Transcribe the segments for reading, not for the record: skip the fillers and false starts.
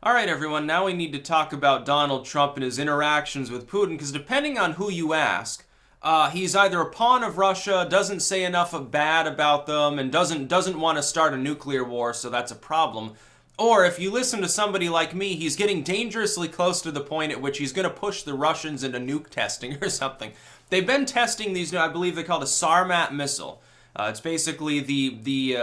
All right, everyone, now we need to talk about Donald Trump and his interactions with Putin, because depending on who you ask, he's either a pawn of Russia, doesn't say enough bad about them, and doesn't want to start a nuclear war, so that's a problem. Or if you listen to somebody like me, he's getting dangerously close to the point at which he's going to push the Russians into nuke testing or something. They've been testing these, I believe they call it a Sarmat missile. It's basically the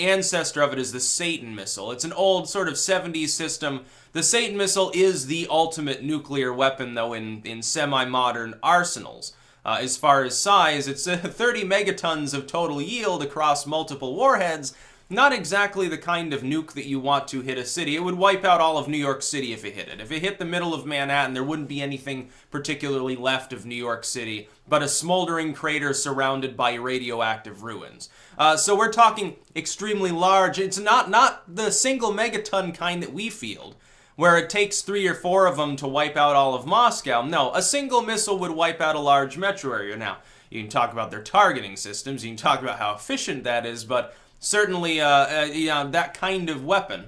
ancestor of it is the Satan missile. It's an old sort of 70s system. The Satan missile is the ultimate nuclear weapon, though, in semi-modern arsenals. As far as size, it's 30 megatons of total yield across multiple warheads. Not exactly the kind of nuke that you want to hit a city. It would wipe out all of New York City if it hit it. If it hit the middle of Manhattan, there wouldn't be anything particularly left of New York City, but a smoldering crater surrounded by radioactive ruins. So we're talking extremely large. It's not the single megaton kind that we field, where it takes 3 or 4 of them to wipe out all of Moscow. No, a single missile would wipe out a large metro area. Now, you can talk about their targeting systems, you can talk about how efficient that is, but certainly, that kind of weapon,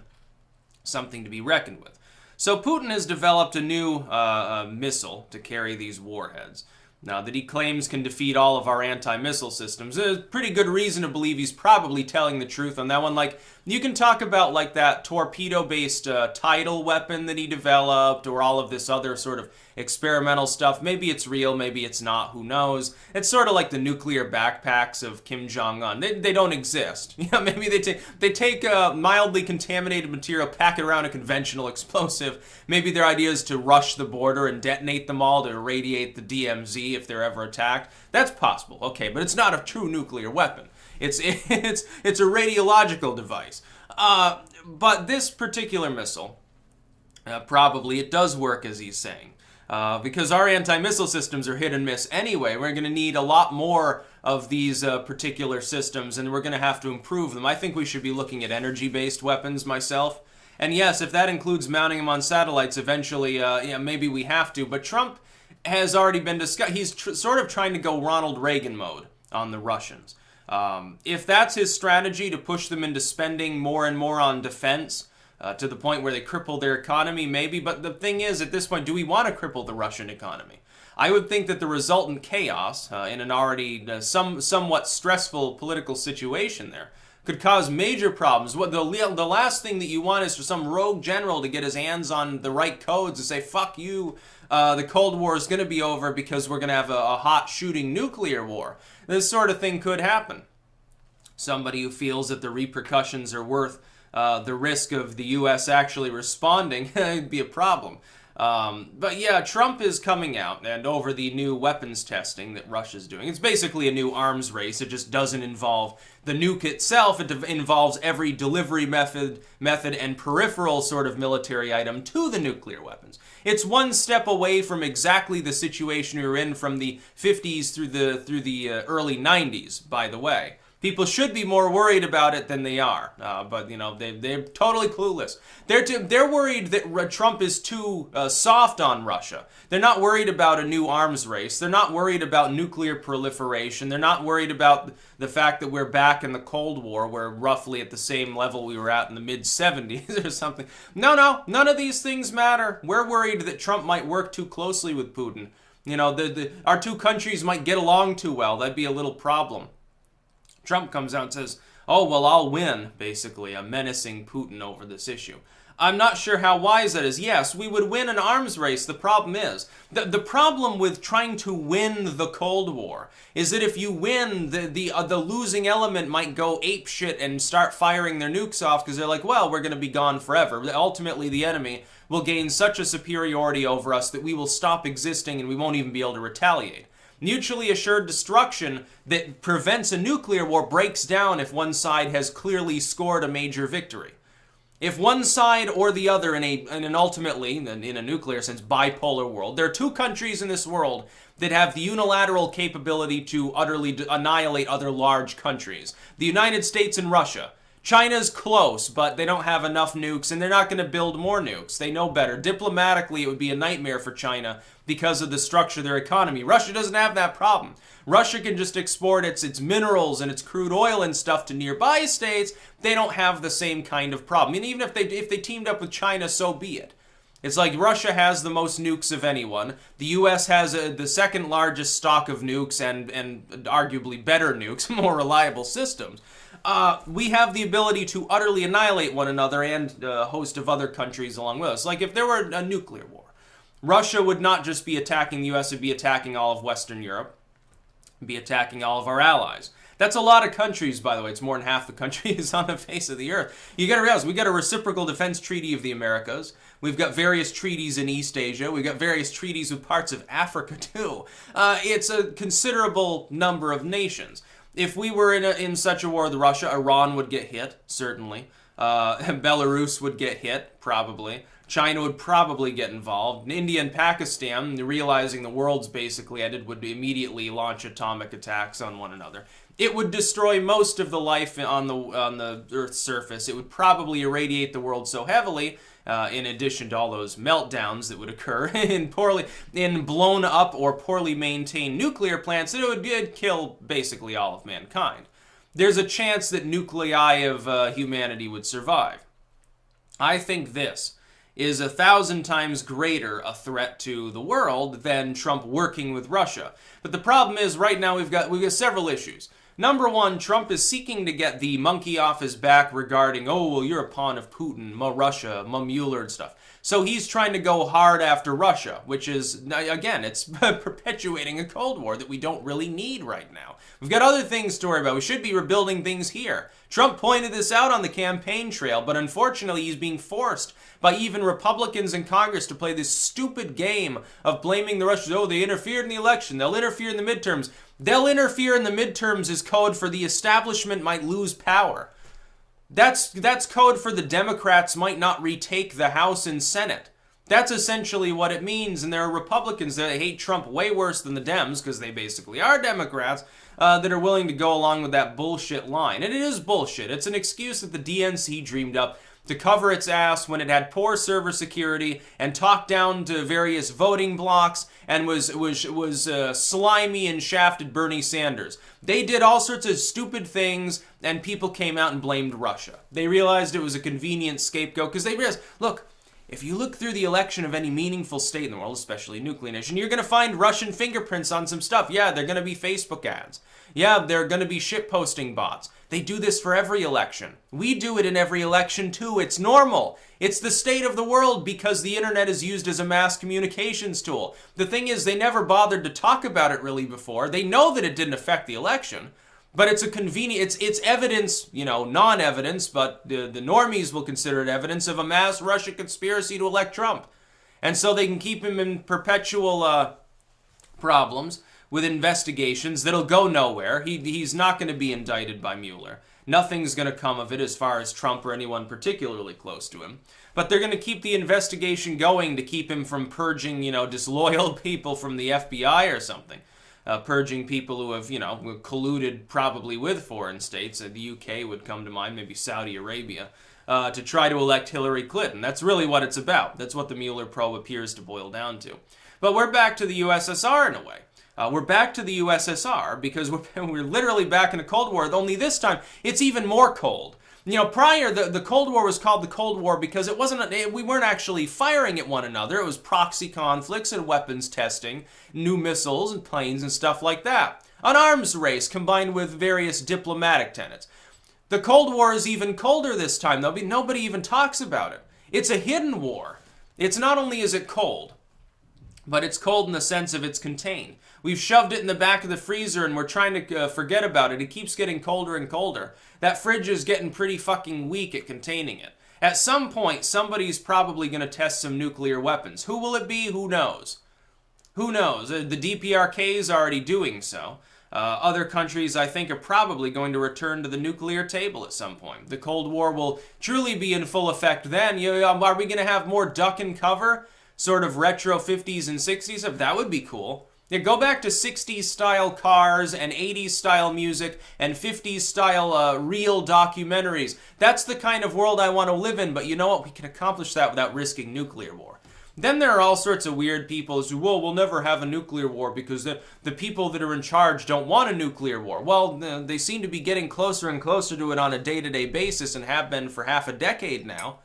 something to be reckoned with. So Putin has developed a new missile to carry these warheads. Now, that he claims can defeat all of our anti-missile systems. There's pretty good reason to believe he's probably telling the truth on that one. Like, you can talk about, like, that torpedo-based tidal weapon that he developed, or all of this other sort of experimental stuff. Maybe it's real, maybe it's not, who knows. It's sort of like the nuclear backpacks of Kim Jong-un. They don't exist. Maybe they take mildly contaminated material, pack it around a conventional explosive. Maybe their idea is to rush the border and detonate them all to irradiate the DMZ if they're ever attacked. That's possible, okay, but it's not a true nuclear weapon. It's a radiological device. But this particular missile, probably it does work, as he's saying. Because our anti-missile systems are hit and miss anyway. We're going to need a lot more of these particular systems, and we're going to have to improve them. I think we should be looking at energy-based weapons myself. And yes, if that includes mounting them on satellites eventually, maybe we have to. But Trump has already been discussed. He's sort of trying to go Ronald Reagan mode on the Russians. If that's his strategy, to push them into spending more and more on defense, to the point where they cripple their economy, maybe. But the thing is, at this point, do we want to cripple the Russian economy? I would think that the resultant chaos in an already somewhat stressful political situation there could cause major problems. What the last thing that you want is for some rogue general to get his hands on the right codes and say, fuck you, the Cold War is going to be over because we're going to have a hot shooting nuclear war. This sort of thing could happen. Somebody who feels that the repercussions are worth the risk of the U.S. actually responding would be a problem. But yeah, Trump is coming out and over the new weapons testing that Russia's doing. It's basically a new arms race. It just doesn't involve the nuke itself. It involves every delivery method and peripheral sort of military item to the nuclear weapons. It's one step away from exactly the situation we were in from the 50s through the early 90s, by the way. People should be more worried about it than they are, but they're totally clueless. They're worried that Trump is too soft on Russia. They're not worried about a new arms race. They're not worried about nuclear proliferation. They're not worried about the fact that we're back in the Cold War, we're roughly at the same level we were at in the mid-70s or something. No, none of these things matter. We're worried that Trump might work too closely with Putin. Our two countries might get along too well. That'd be a little problem. Trump comes out and says, oh, well, I'll win, basically, menacing Putin over this issue. I'm not sure how wise that is. Yes, we would win an arms race. The problem is, the problem with trying to win the Cold War is that if you win, the losing element might go apeshit and start firing their nukes off because they're like, well, we're going to be gone forever. Ultimately, the enemy will gain such a superiority over us that we will stop existing and we won't even be able to retaliate. Mutually assured destruction that prevents a nuclear war breaks down if one side has clearly scored a major victory. If one side or the other in an ultimately, in a nuclear sense, bipolar world, there are two countries in this world that have the unilateral capability to utterly annihilate other large countries. The United States and Russia. China's close, but they don't have enough nukes, and they're not going to build more nukes. They know better. Diplomatically, it would be a nightmare for China because of the structure of their economy. Russia doesn't have that problem. Russia can just export its minerals and its crude oil and stuff to nearby states. They don't have the same kind of problem. And even if they teamed up with China, so be it. It's like Russia has the most nukes of anyone. The U.S. has the second largest stock of nukes and arguably better nukes, more reliable systems. We have the ability to utterly annihilate one another and a host of other countries along with us. Like if there were a nuclear war, Russia would not just be attacking the U.S., it would be attacking all of Western Europe, be attacking all of our allies. That's a lot of countries, by the way. It's more than half the countries on the face of the earth. You got to realize, we got a reciprocal defense treaty of the Americas. We've got various treaties in East Asia. We've got various treaties with parts of Africa, too. It's a considerable number of nations. If we were in such a war with Russia, Iran would get hit, certainly. Belarus would get hit, probably. China would probably get involved. India and Pakistan, realizing the world's basically ended, would immediately launch atomic attacks on one another. It would destroy most of the life on the Earth's surface. It would probably irradiate the world so heavily, in addition to all those meltdowns that would occur in blown up or poorly maintained nuclear plants, that it would kill basically all of mankind. There's a chance that nuclei of humanity would survive. I think this is 1,000 times greater a threat to the world than Trump working with Russia. But the problem is, right now we've got several issues. Number one, Trump is seeking to get the monkey off his back regarding, oh, well, you're a pawn of Putin, Russia, Mueller and stuff. So he's trying to go hard after Russia, which is, again, it's perpetuating a Cold War that we don't really need right now. We've got other things to worry about. We should be rebuilding things here. Trump pointed this out on the campaign trail, but unfortunately he's being forced by even Republicans in Congress to play this stupid game of blaming the Russians. Oh, they interfered in the election. They'll interfere in the midterms. They'll interfere in the midterms is code for the establishment might lose power. That's code for the Democrats might not retake the House and Senate. That's essentially what it means, and there are Republicans that hate Trump way worse than the Dems, because they basically are Democrats, that are willing to go along with that bullshit line. And it is bullshit. It's an excuse that the DNC dreamed up to cover its ass when it had poor server security and talked down to various voting blocks and was slimy and shafted Bernie Sanders. They did all sorts of stupid things, and people came out and blamed Russia. They realized it was a convenient scapegoat because they realized, look, if you look through the election of any meaningful state in the world, especially a nuclear nation, you're going to find Russian fingerprints on some stuff. Yeah, they're going to be Facebook ads. Yeah, they're going to be shitposting bots. They do this for every election. We do it in every election too. It's normal. It's the state of the world because the internet is used as a mass communications tool. The thing is, they never bothered to talk about it really before. They know that it didn't affect the election. But it's a convenient, it's evidence, non-evidence, but the normies will consider it evidence of a mass Russian conspiracy to elect Trump. And so they can keep him in perpetual problems with investigations that'll go nowhere. He's not going to be indicted by Mueller. Nothing's going to come of it as far as Trump or anyone particularly close to him. But they're going to keep the investigation going to keep him from purging, disloyal people from the FBI or something. Purging people who have, colluded probably with foreign states. The UK would come to mind, maybe Saudi Arabia, to try to elect Hillary Clinton. That's really what it's about. That's what the Mueller probe appears to boil down to. But we're back to the USSR in a way. We're back to the USSR because we're literally back in a Cold War, only this time it's even more cold. Prior, the Cold War was called the Cold War because we weren't actually firing at one another. It was proxy conflicts and weapons testing, new missiles and planes and stuff like that. An arms race combined with various diplomatic tenets. The Cold War is even colder this time, though. Nobody even talks about it. It's a hidden war. It's not only is it cold, but it's cold in the sense of it's contained. We've shoved it in the back of the freezer and we're trying to forget about it. It keeps getting colder and colder. That fridge is getting pretty fucking weak at containing it. At some point, somebody's probably going to test some nuclear weapons. Who will it be? Who knows? Who knows? The DPRK is already doing so. Other countries, I think, are probably going to return to the nuclear table at some point. The Cold War will truly be in full effect then. Are we going to have more duck and cover? Sort of retro 50s and 60s? That would be cool. Yeah, go back to 60s style cars and 80s style music and 50s style real documentaries. That's the kind of world I want to live in, but you know what? We can accomplish that without risking nuclear war. Then there are all sorts of weird people who, well, we'll never have a nuclear war because the people that are in charge don't want a nuclear war. Well, they seem to be getting closer and closer to it on a day-to-day basis and have been for half a decade now.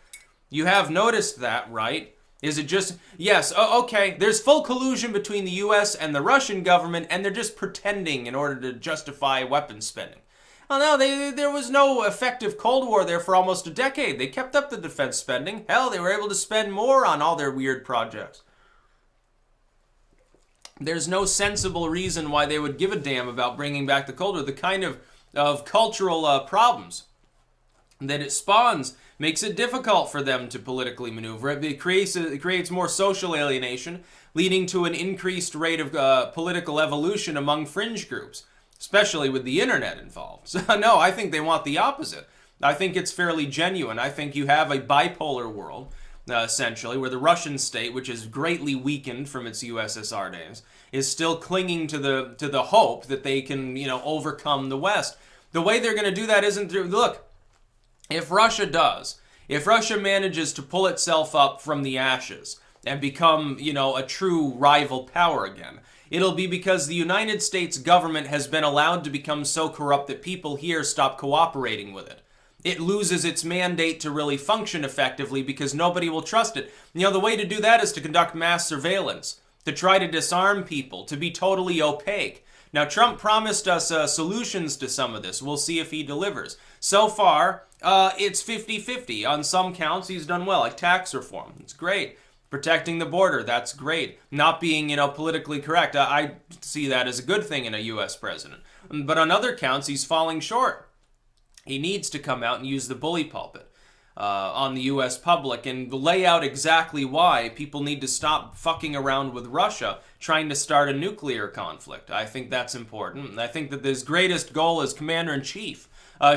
You have noticed that, right? Is it just, yes, okay, there's full collusion between the US and the Russian government, and they're just pretending in order to justify weapons spending. Oh no, there was no effective Cold War there for almost a decade. They kept up the defense spending. Hell, they were able to spend more on all their weird projects. There's no sensible reason why they would give a damn about bringing back the Cold War. The kind of cultural problems that it spawns makes it difficult for them to politically maneuver. It creates more social alienation, leading to an increased rate of political evolution among fringe groups, especially with the internet involved. So no, I think they want the opposite. I think it's fairly genuine. I think you have a bipolar world, essentially, where the Russian state, which is greatly weakened from its USSR days, is still clinging to the hope that they can, overcome the West. The way they're going to do that isn't through, look, if Russia manages to pull itself up from the ashes and become, a true rival power again, it'll be because the United States government has been allowed to become so corrupt that people here stop cooperating with it. It loses its mandate to really function effectively because nobody will trust it. The way to do that is to conduct mass surveillance, to try to disarm people, to be totally opaque. Now, Trump promised us solutions to some of this. We'll see if he delivers. So far, it's 50-50. On some counts, he's done well, like tax reform. It's great. Protecting the border, that's great. Not being, politically correct, I see that as a good thing in a U.S. president. But on other counts, he's falling short. He needs to come out and use the bully pulpit on the U.S. public and lay out exactly why people need to stop fucking around with Russia trying to start a nuclear conflict. I think that's important. And I think that his greatest goal as commander-in-chief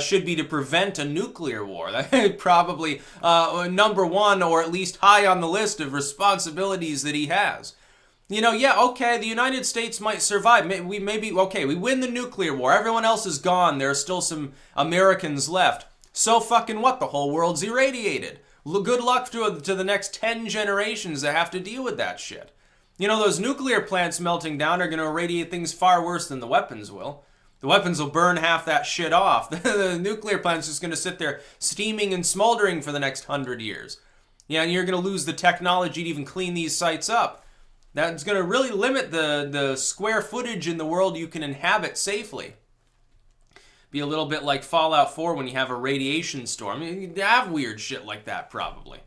should be to prevent a nuclear war. That's probably number one, or at least high on the list of responsibilities that he has. Okay, the United States might survive. We win the nuclear war. Everyone else is gone. There are still some Americans left. So fucking what? The whole world's irradiated. Good luck to the next 10 generations that have to deal with that shit. Those nuclear plants melting down are going to irradiate things far worse than the weapons will. The weapons will burn half that shit off. The nuclear plant's just going to sit there steaming and smoldering for the next 100 years. And you're going to lose the technology to even clean these sites up. That's going to really limit the square footage in the world you can inhabit safely. Be a little bit like Fallout 4 when you have a radiation storm. You'd have weird shit like that, probably.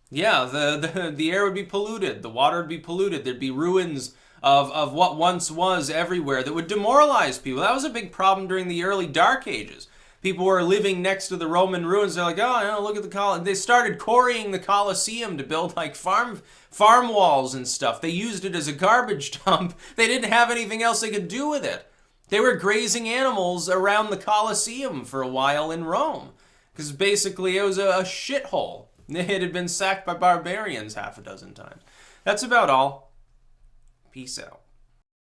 Yeah, the air would be polluted. The water would be polluted. There'd be ruins of what once was everywhere that would demoralize people. That was a big problem during the early Dark Ages. People were living next to the Roman ruins. They're like, look at the Colosseum. They started quarrying the Colosseum to build like farm walls and stuff. They used it as a garbage dump. They didn't have anything else they could do with it. They were grazing animals around the Colosseum for a while in Rome. Because basically it was a shithole. It had been sacked by barbarians half a dozen times. That's about all. Peace out.